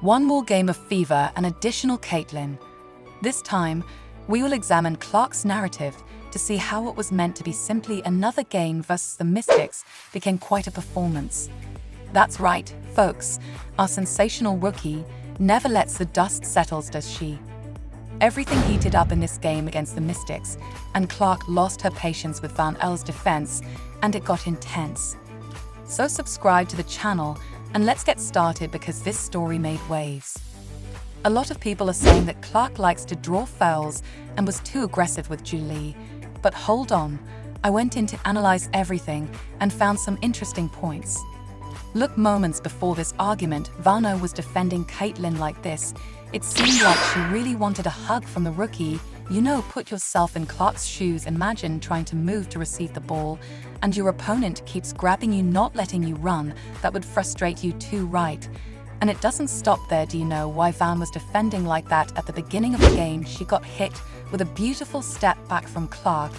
One more game of Fever and additional Caitlin. This time, we will examine Clark's narrative to see how what was meant to be simply another game versus the Mystics became quite a performance. That's right, folks, our sensational rookie never lets the dust settle, does she? Everything heated up in this game against the Mystics, and Clark lost her patience with Van El's defense, and it got intense. So subscribe to the channel, and let's get started because this story made waves. A lot of people are saying that Clark likes to draw fouls and was too aggressive with Julie. But hold on, I went in to analyze everything and found some interesting points. Look, moments before this argument, Vano was defending Caitlin like this. It seemed like she really wanted a hug from the rookie. You know, put yourself in Clark's shoes. Imagine trying to move to receive the ball, and your opponent keeps grabbing you, not letting you run. That would frustrate you too, right? And it doesn't stop there. Do you know why Van was defending like that at the beginning of the game? She got hit with a beautiful step back from Clark.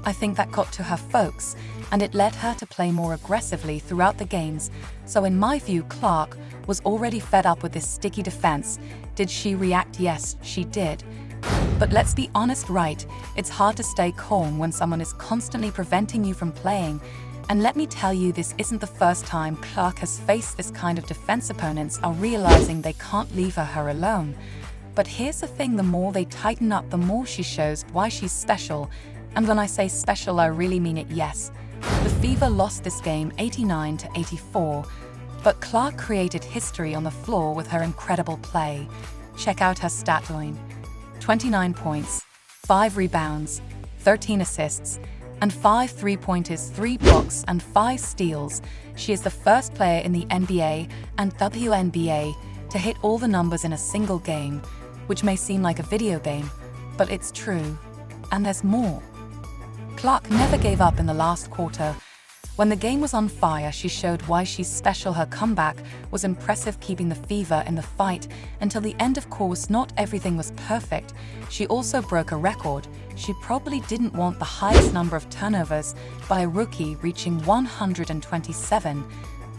I think that got to her folks, and it led her to play more aggressively throughout the games. So in my view, Clark was already fed up with this sticky defense. Did she react? Yes, she did. But let's be honest, right? It's hard to stay calm when someone is constantly preventing you from playing. And let me tell you, this isn't the first time Clark has faced this kind of defense. Opponents are realizing they can't leave her alone. But here's the thing, the more they tighten up, the more she shows why she's special. And when I say special, I really mean it, yes. The Fever lost this game 89-84, but Clark created history on the floor with her incredible play. Check out her stat line: 29 points, 5 rebounds, 13 assists, and 5 three-pointers, 3 blocks, and 5 steals. She is the first player in the NBA and WNBA to hit all the numbers in a single game, which may seem like a video game, but it's true. And there's more. Clark never gave up in the last quarter. When the game was on fire, she showed why she's special. Her comeback was impressive, keeping the Fever in the fight until the end. Of course, not everything was perfect. She also broke a record. She probably didn't want the highest number of turnovers by a rookie, reaching 127.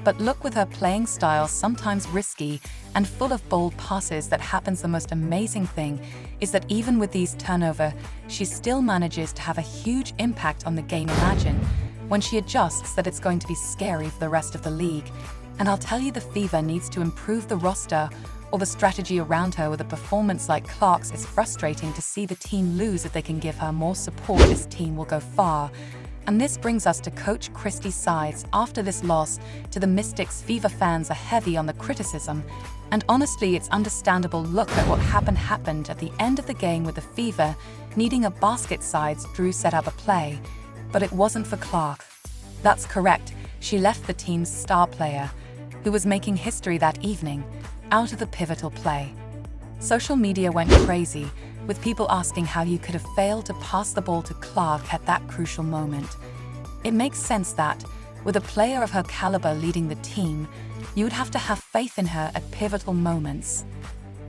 But look, with her playing style, sometimes risky and full of bold passes that happens, the most amazing thing is that even with these turnovers, she still manages to have a huge impact on the game. Imagine when she adjusts, that it's going to be scary for the rest of the league. And I'll tell you, the Fever needs to improve the roster or the strategy around her. With a performance like Clark's, it's frustrating to see the team lose. If they can give her more support, this team will go far. And this brings us to Coach Christie's sides after this loss to the Mystics. Fever fans are heavy on the criticism, and honestly, it's understandable. Look at what happened at the end of the game with the Fever needing a basket. Sides Drew set up a play, but it wasn't for Clark. That's correct, she left the team's star player, who was making history that evening, out of the pivotal play. Social media went crazy, with people asking how you could have failed to pass the ball to Clark at that crucial moment. It makes sense that, with a player of her caliber leading the team, you would have to have faith in her at pivotal moments.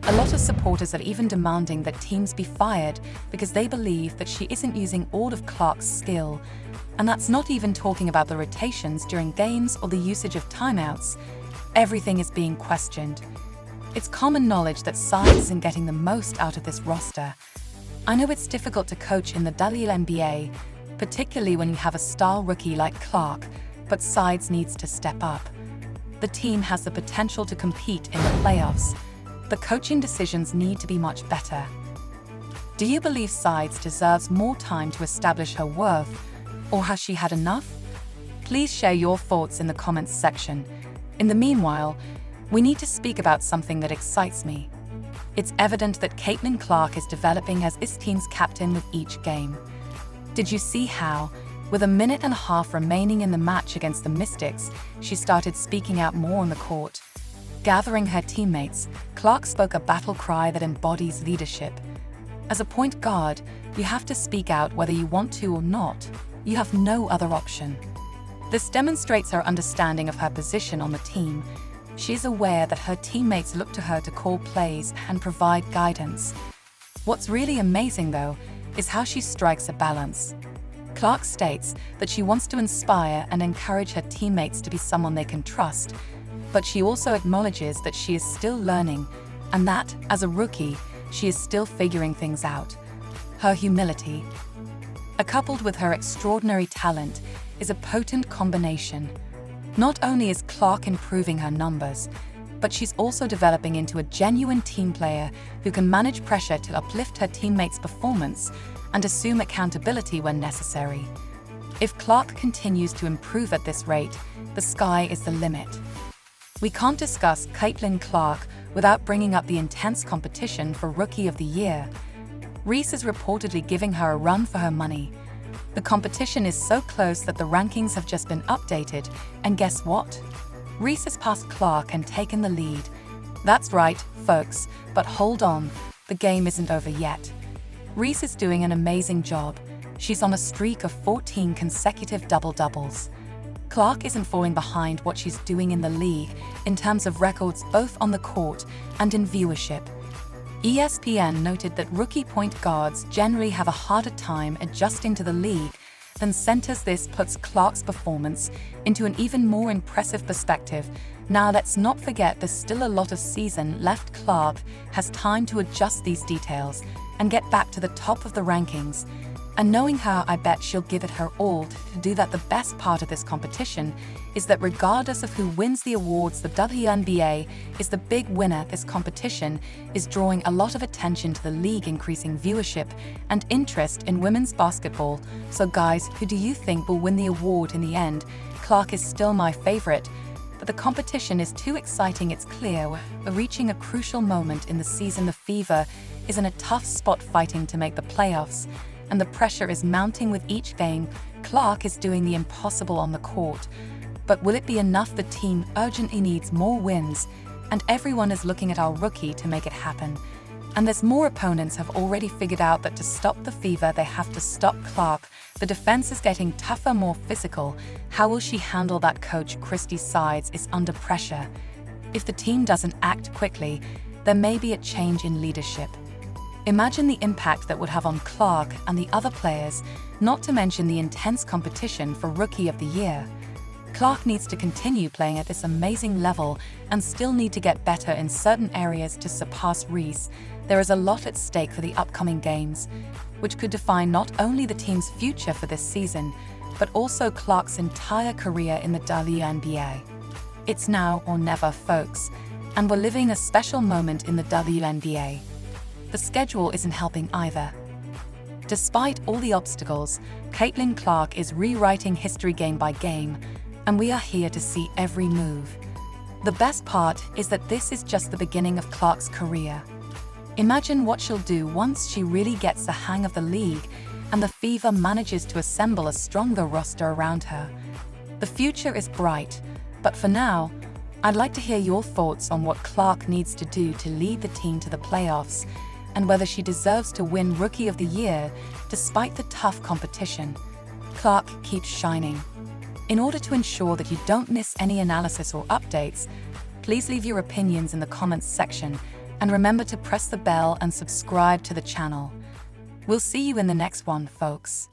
A lot of supporters are even demanding that teams be fired because they believe that she isn't using all of Clark's skill. And that's not even talking about the rotations during games or the usage of timeouts. Everything is being questioned. It's common knowledge that Sides isn't getting the most out of this roster. I know it's difficult to coach in the WNBA, particularly when you have a star rookie like Clark, but Sides needs to step up. The team has the potential to compete in the playoffs. The coaching decisions need to be much better. Do you believe Sides deserves more time to establish her worth, or has she had enough? Please share your thoughts in the comments section. In the meanwhile, we need to speak about something that excites me. It's evident that Caitlin Clark is developing as this team's captain with each game. Did you see how, with 1.5 minutes remaining in the match against the Mystics, she started speaking out more on the court? Gathering her teammates, Clark spoke a battle cry that embodies leadership. As a point guard, you have to speak out whether you want to or not. You have no other option. This demonstrates her understanding of her position on the team. She is aware that her teammates look to her to call plays and provide guidance. What's really amazing, though, is how she strikes a balance. Clark states that she wants to inspire and encourage her teammates to be someone they can trust, But she also acknowledges that she is still learning, and that, as a rookie, she is still figuring things out. Her humility, coupled with her extraordinary talent, is a potent combination. Not only is Clark improving her numbers, but she's also developing into a genuine team player who can manage pressure to uplift her teammates' performance and assume accountability when necessary. If Clark continues to improve at this rate, the sky is the limit. We can't discuss Caitlin Clark without bringing up the intense competition for Rookie of the Year. Reese is reportedly giving her a run for her money. The competition is so close that the rankings have just been updated, and guess what? Reese has passed Clark and taken the lead. That's right, folks, but hold on, the game isn't over yet. Reese is doing an amazing job. She's on a streak of 14 consecutive double-doubles. Clark isn't falling behind what she's doing in the league in terms of records both on the court and in viewership. ESPN noted that rookie point guards generally have a harder time adjusting to the league than centers. This puts Clark's performance into an even more impressive perspective. Now let's not forget there's still a lot of season left. Clark has time to adjust these details and get back to the top of the rankings. And knowing her, I bet she'll give it her all to do that. The best part of this competition is that regardless of who wins the awards, the WNBA is the big winner. This competition is drawing a lot of attention to the league, increasing viewership and interest in women's basketball. So guys, who do you think will win the award in the end? Clark is still my favorite, but the competition is too exciting. It's clear we're reaching a crucial moment in the season. The Fever is in a tough spot, fighting to make the playoffs, and the pressure is mounting with each game. Clark is doing the impossible on the court. But will it be enough? The team urgently needs more wins, and everyone is looking at our rookie to make it happen. And there's more. Opponents have already figured out that to stop the Fever, they have to stop Clark. The defense is getting tougher, more physical. How will she handle that? Coach Christie's sides is under pressure. If the team doesn't act quickly, there may be a change in leadership. Imagine the impact that would have on Clark and the other players, not to mention the intense competition for Rookie of the Year. Clark needs to continue playing at this amazing level and still need to get better in certain areas to surpass Reese. There is a lot at stake for the upcoming games, which could define not only the team's future for this season, but also Clark's entire career in the WNBA. It's now or never, folks, and we're living a special moment in the WNBA. The schedule isn't helping either. Despite all the obstacles, Caitlin Clark is rewriting history game by game, and we are here to see every move. The best part is that this is just the beginning of Clark's career. Imagine what she'll do once she really gets the hang of the league and the Fever manages to assemble a stronger roster around her. The future is bright, but for now, I'd like to hear your thoughts on what Clark needs to do to lead the team to the playoffs, and whether she deserves to win Rookie of the Year despite the tough competition. Clark keeps shining. In order to ensure that you don't miss any analysis or updates, please leave your opinions in the comments section, and remember to press the bell and subscribe to the channel. We'll see you in the next one, folks.